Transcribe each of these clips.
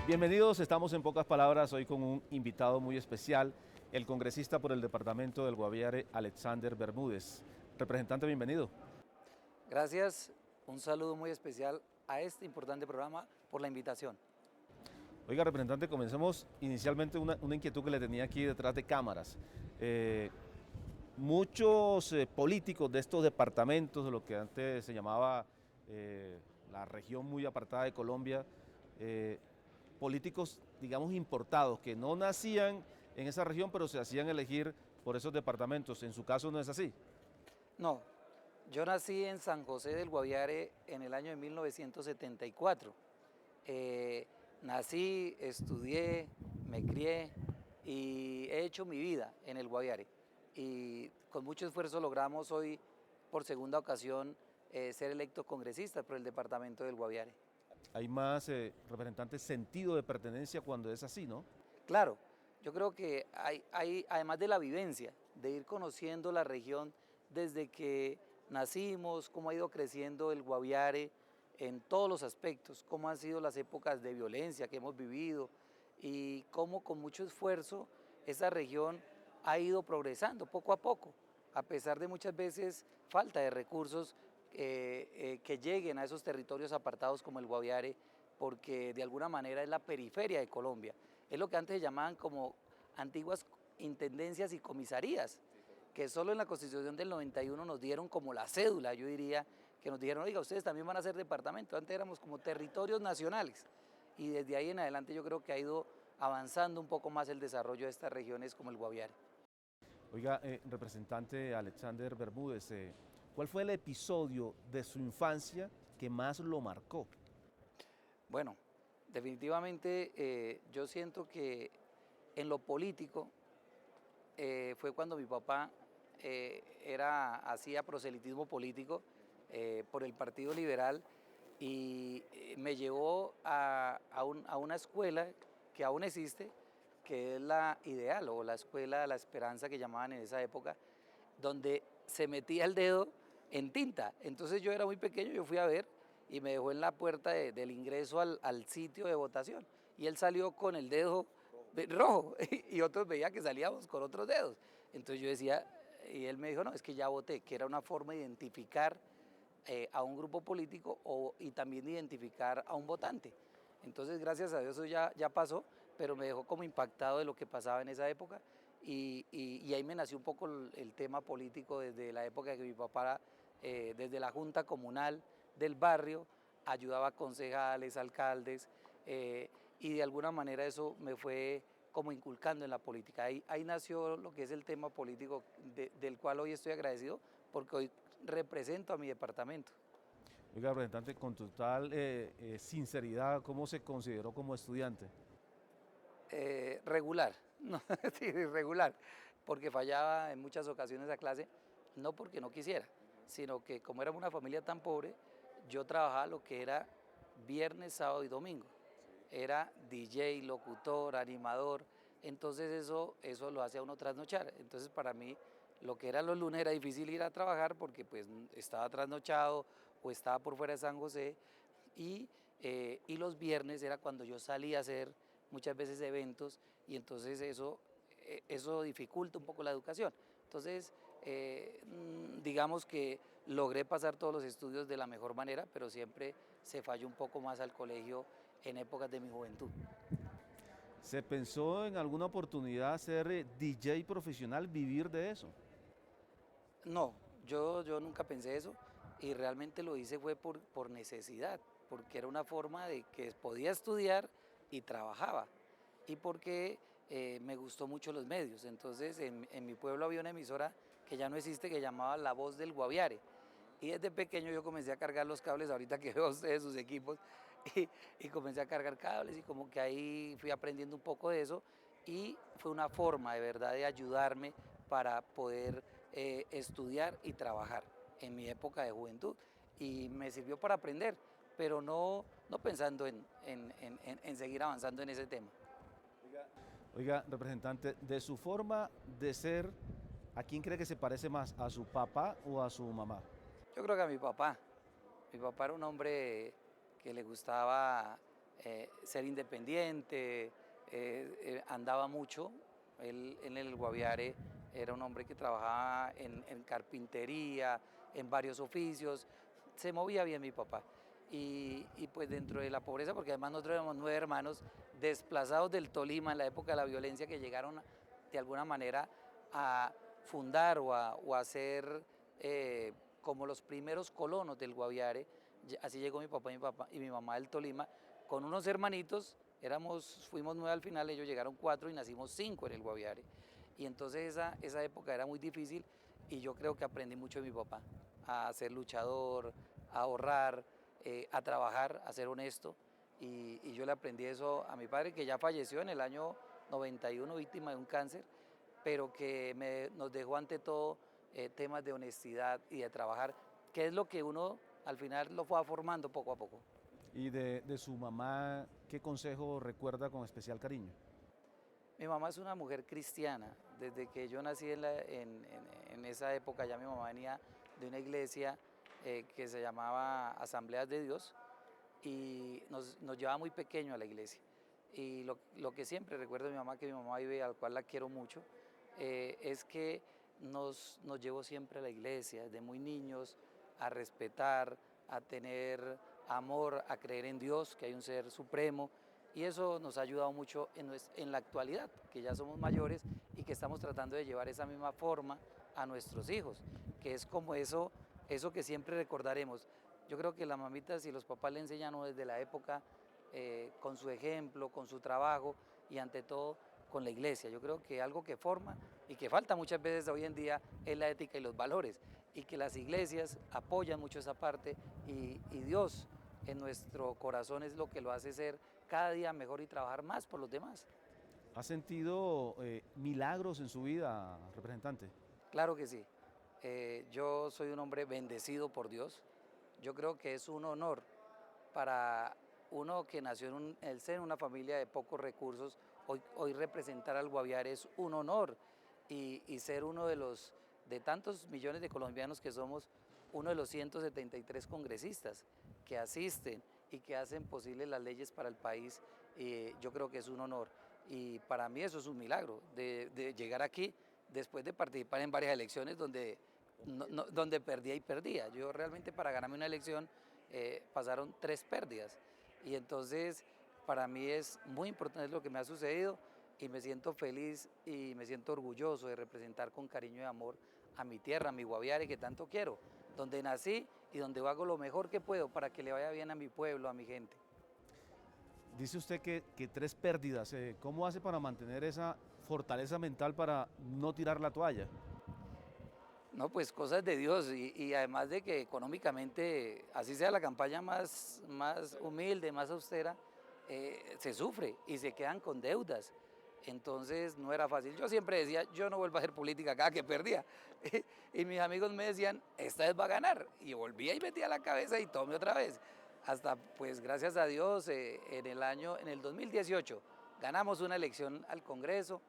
Bienvenidos, estamos en pocas palabras hoy con un invitado muy especial, el congresista por el departamento del Guaviare, Alexander Bermúdez. Representante, bienvenido. Gracias, un saludo muy especial a este importante programa por la invitación. Oiga, representante, comencemos inicialmente una inquietud que le tenía aquí detrás de cámaras. Muchos políticos de estos departamentos, de lo que antes se llamaba la región muy apartada de Colombia, políticos, digamos, importados, que no nacían en esa región, pero se hacían elegir por esos departamentos. En su caso no es así. No, yo nací en San José del Guaviare en el año de 1974. Nací, estudié, me crié y he hecho mi vida en el Guaviare. Y con mucho esfuerzo logramos hoy, por segunda ocasión, ser electos congresistas por el departamento del Guaviare. Hay más representantes sentido de pertenencia cuando es así, ¿no? Claro, yo creo que además de la vivencia, de ir conociendo la región desde que nacimos, cómo ha ido creciendo el Guaviare en todos los aspectos, cómo han sido las épocas de violencia que hemos vivido y cómo con mucho esfuerzo esa región ha ido progresando poco a poco, a pesar de muchas veces falta de recursos que lleguen a esos territorios apartados como el Guaviare, porque de alguna manera es la periferia de Colombia. Es lo que antes se llamaban como antiguas intendencias y comisarías, que solo en la Constitución del 91 nos dieron como la cédula, yo diría, que nos dijeron, oiga, ustedes también van a ser departamento. Antes éramos como territorios nacionales y desde ahí en adelante yo creo que ha ido avanzando un poco más el desarrollo de estas regiones como el Guaviare. Oiga, representante Alexander Bermúdez, ¿cuál fue el episodio de su infancia que más lo marcó? Bueno, definitivamente yo siento que en lo político fue cuando mi papá hacía proselitismo político por el Partido Liberal y me llevó a una escuela que aún existe, que es la Ideal o la Escuela de la Esperanza que llamaban en esa época, donde se metía el dedo en tinta. Entonces yo era muy pequeño, yo fui a ver y me dejó en la puerta del ingreso al sitio de votación. Y él salió con el dedo rojo y otros veían que salíamos con otros dedos. Entonces yo decía, y él me dijo, no, es que ya voté, que era una forma de identificar a un grupo político y también identificar a un votante. Entonces, gracias a Dios eso ya pasó, pero me dejó como impactado de lo que pasaba en esa época y ahí me nació un poco el tema político desde la época que mi papá, desde la junta comunal del barrio, ayudaba a concejales, alcaldes, y de alguna manera eso me fue como inculcando en la política. Ahí nació lo que es el tema político del cual hoy estoy agradecido porque hoy represento a mi departamento. Oiga, representante, con total sinceridad, ¿cómo se consideró como estudiante? Regular, no, sí, regular, porque fallaba en muchas ocasiones a clase, no porque no quisiera, sino que como éramos una familia tan pobre, yo trabajaba lo que era viernes, sábado y domingo. Era DJ, locutor, animador, entonces eso lo hace a uno trasnochar. Entonces para mí lo que era los lunes era difícil ir a trabajar porque pues estaba trasnochado o estaba por fuera de San José y los viernes era cuando yo salía a hacer muchas veces eventos y entonces eso dificulta un poco la educación. Entonces, digamos que logré pasar todos los estudios de la mejor manera, pero siempre se falló un poco más al colegio en épocas de mi juventud. ¿Se pensó en alguna oportunidad ser DJ profesional, vivir de eso? No, yo nunca pensé eso y realmente lo hice fue por necesidad, porque era una forma de que podía estudiar y trabajaba y porque me gustó mucho los medios. Entonces en mi pueblo había una emisora que ya no existe que llamaba La Voz del Guaviare y desde pequeño yo comencé a cargar los cables, ahorita que veo a ustedes sus equipos, y comencé a cargar cables y como que ahí fui aprendiendo un poco de eso y fue una forma de verdad de ayudarme para poder estudiar y trabajar en mi época de juventud y me sirvió para aprender, pero no pensando en seguir avanzando en ese tema. Oiga, representante, de su forma de ser, ¿a quién cree que se parece más? ¿A su papá o a su mamá? Yo creo que a mi papá era un hombre que le gustaba ser independiente, andaba mucho. Él en el Guaviare era un hombre que trabajaba en carpintería, en varios oficios, se movía bien mi papá. Y pues dentro de la pobreza, porque además nosotros éramos 9 hermanos desplazados del Tolima en la época de la violencia que llegaron de alguna manera a fundar o a ser como los primeros colonos del Guaviare. Así llegó mi papá y mi mamá del Tolima con unos hermanitos. Fuimos 9 al final, ellos llegaron 4 y nacimos 5 en el Guaviare. Y entonces esa época era muy difícil y yo creo que aprendí mucho de mi papá, a ser luchador, a ahorrar, a trabajar, a ser honesto. Y yo le aprendí eso a mi padre, que ya falleció en el año 91, víctima de un cáncer, pero que nos dejó ante todo temas de honestidad y de trabajar, que es lo que uno al final lo fue formando poco a poco. Y de su mamá, ¿qué consejo recuerda con especial cariño? Mi mamá es una mujer cristiana. Desde que yo nací en esa época ya mi mamá venía de una iglesia que se llamaba Asambleas de Dios y nos llevaba muy pequeño a la iglesia. Y lo que siempre recuerdo de mi mamá, que mi mamá vive, al cual la quiero mucho, es que nos llevó siempre a la iglesia, desde muy niños, a respetar, a tener amor, a creer en Dios, que hay un ser supremo, y eso nos ha ayudado mucho en la actualidad, que ya somos mayores y que estamos tratando de llevar esa misma forma a nuestros hijos, que es como eso que siempre recordaremos. Yo creo que las mamitas y los papás le enseñan desde la época con su ejemplo, con su trabajo y ante todo con la iglesia. Yo creo que algo que forma y que falta muchas veces hoy en día es la ética y los valores, y que las iglesias apoyan mucho esa parte y Dios en nuestro corazón es lo que lo hace ser cada día mejor y trabajar más por los demás. ¿Ha sentido milagros en su vida, representante? Claro que sí. Yo soy un hombre bendecido por Dios. Yo creo que es un honor para uno que nació en el seno de una familia de pocos recursos. Hoy representar al Guaviare es un honor y ser uno de tantos millones de colombianos que somos, uno de los 173 congresistas que asisten y que hacen posibles las leyes para el país. Yo creo que es un honor y para mí eso es un milagro de llegar aquí después de participar en varias elecciones donde perdía y perdía. Yo realmente, para ganarme una elección pasaron 3 pérdidas y entonces para mí es muy importante lo que me ha sucedido y me siento feliz y me siento orgulloso de representar con cariño y amor a mi tierra, a mi Guaviare, que tanto quiero, donde nací y donde hago lo mejor que puedo para que le vaya bien a mi pueblo, a mi gente. Dice usted que 3 pérdidas. ¿Cómo hace para mantener esa fortaleza mental para no tirar la toalla? No, pues cosas de Dios y además de que económicamente, así sea la campaña más humilde, más austera, se sufre y se quedan con deudas. Entonces no era fácil. Yo siempre decía, yo no vuelvo a hacer política cada que perdía. Y mis amigos me decían, esta vez va a ganar. Y volvía y metía la cabeza y tome otra vez. Hasta pues gracias a Dios en el 2018 ganamos una elección al Congreso.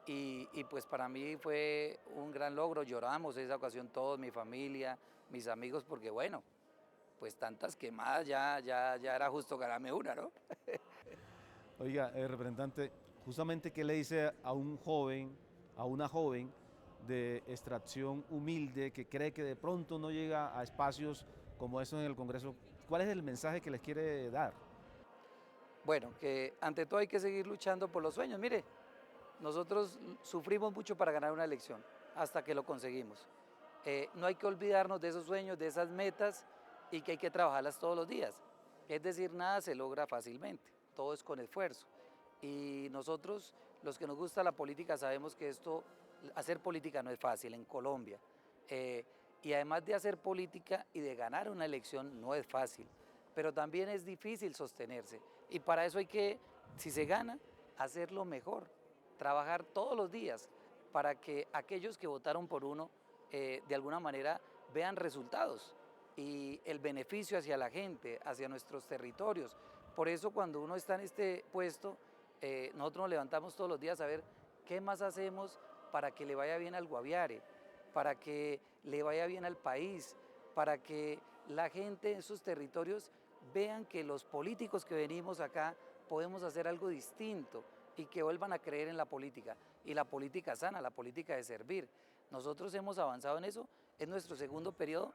Y pues para mí fue un gran logro, lloramos esa ocasión todos, mi familia, mis amigos, porque bueno, pues tantas quemadas ya era justo ganarme una, ¿no? Oiga, representante, justamente ¿qué le dice a un joven, a una joven de extracción humilde que cree que de pronto no llega a espacios como estos en el Congreso? ¿Cuál es el mensaje que les quiere dar? Bueno, que ante todo hay que seguir luchando por los sueños. Mire, nosotros sufrimos mucho para ganar una elección, hasta que lo conseguimos. No hay que olvidarnos de esos sueños, de esas metas, y que hay que trabajarlas todos los días. Es decir, nada se logra fácilmente, todo es con esfuerzo. Y nosotros, los que nos gusta la política, sabemos que hacer política no es fácil en Colombia. Y además de hacer política y de ganar una elección no es fácil, pero también es difícil sostenerse. Y para eso hay que, si se gana, hacerlo mejor, trabajar todos los días para que aquellos que votaron por uno de alguna manera vean resultados y el beneficio hacia la gente, hacia nuestros territorios. Por eso cuando uno está en este puesto, nosotros nos levantamos todos los días a ver qué más hacemos para que le vaya bien al Guaviare, para que le vaya bien al país, para que la gente en esos territorios vean que los políticos que venimos acá podemos hacer algo distinto y que vuelvan a creer en la política, y la política sana, la política de servir. Nosotros hemos avanzado en eso, es nuestro segundo periodo,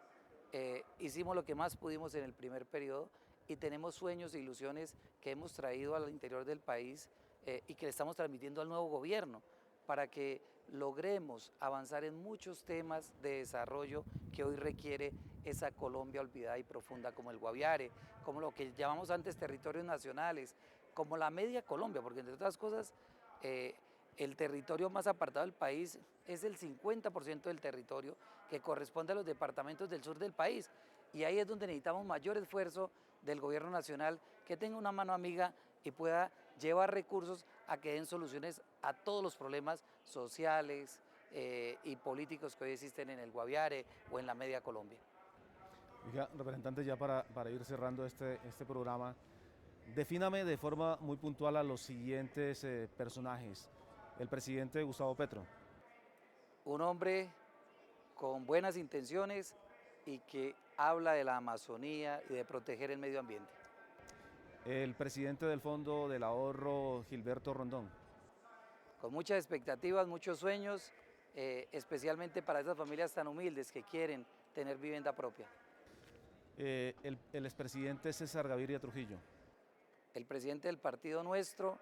hicimos lo que más pudimos en el primer periodo y tenemos sueños e ilusiones que hemos traído al interior del país y que le estamos transmitiendo al nuevo gobierno para que logremos avanzar en muchos temas de desarrollo que hoy requiere esa Colombia olvidada y profunda, como el Guaviare, como lo que llamamos antes territorios nacionales, como la media Colombia, porque entre otras cosas el territorio más apartado del país es el 50% del territorio que corresponde a los departamentos del sur del país, y ahí es donde necesitamos mayor esfuerzo del gobierno nacional, que tenga una mano amiga y pueda llevar recursos a que den soluciones a todos los problemas sociales y políticos que hoy existen en el Guaviare o en la media Colombia. Oiga, representante, ya para ir cerrando este programa, defíname de forma muy puntual a los siguientes personajes. El presidente Gustavo Petro. Un hombre con buenas intenciones y que habla de la Amazonía y de proteger el medio ambiente. El presidente del Fondo del Ahorro, Gilberto Rondón. Con muchas expectativas, muchos sueños, especialmente para esas familias tan humildes que quieren tener vivienda propia. El expresidente César Gaviria Trujillo. El presidente del partido nuestro,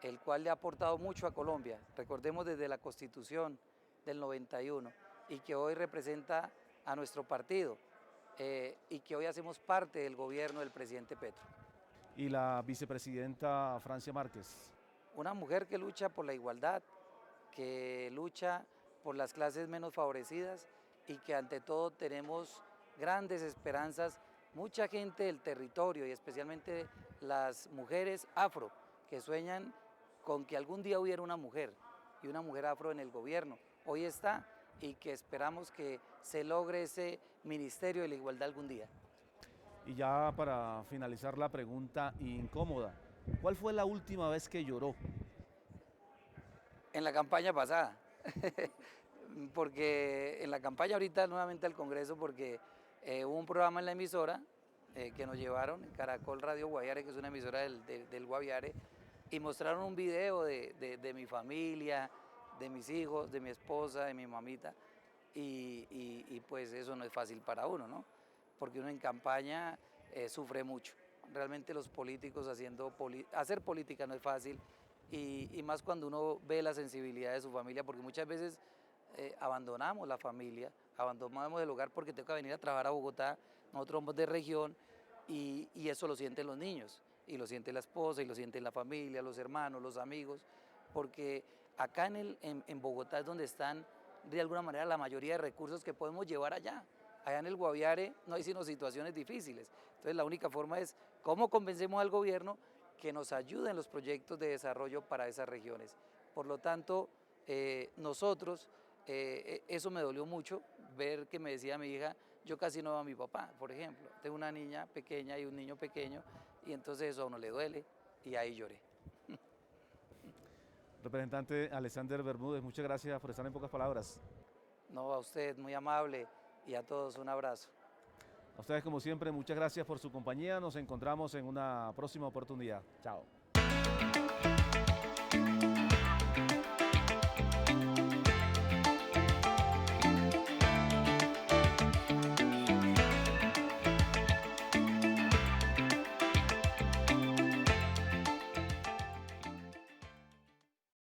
el cual le ha aportado mucho a Colombia, recordemos desde la Constitución del 91, y que hoy representa a nuestro partido, y que hoy hacemos parte del gobierno del presidente Petro. Y la vicepresidenta Francia Márquez. Una mujer que lucha por la igualdad, que lucha por las clases menos favorecidas y que ante todo tenemos grandes esperanzas, mucha gente del territorio y especialmente las mujeres afro que sueñan con que algún día hubiera una mujer y una mujer afro en el gobierno. Hoy está, y que esperamos que se logre ese ministerio de la igualdad algún día. Y ya para finalizar la pregunta incómoda, ¿cuál fue la última vez que lloró? En la campaña pasada, porque en la campaña ahorita nuevamente al Congreso, porque hubo un programa en la emisora que nos llevaron, Caracol Radio Guaviare, que es una emisora del Guaviare, y mostraron un video de mi familia, de mis hijos, de mi esposa, de mi mamita, y pues eso no es fácil para uno, ¿no? Porque uno en campaña sufre mucho. Realmente los políticos hacer política no es fácil, y más cuando uno ve la sensibilidad de su familia, porque muchas veces abandonamos la familia, abandonamos el hogar porque toca venir a trabajar a Bogotá, nosotros somos de región, y eso lo sienten los niños, y lo siente la esposa, y lo siente la familia, los hermanos, los amigos, porque acá en Bogotá es donde están de alguna manera la mayoría de recursos que podemos llevar allá. Allá en el Guaviare no hay sino situaciones difíciles. Entonces la única forma es cómo convencemos al gobierno que nos ayude en los proyectos de desarrollo para esas regiones. Por lo tanto, nosotros, eso me dolió mucho, ver que me decía mi hija, yo casi no veo a mi papá, por ejemplo. Tengo una niña pequeña y un niño pequeño, y entonces eso a uno le duele, y ahí lloré. Representante Alexander Bermúdez, muchas gracias por estar en pocas palabras. No, a usted, muy amable, y a todos un abrazo. A ustedes, como siempre, muchas gracias por su compañía. Nos encontramos en una próxima oportunidad. Chao.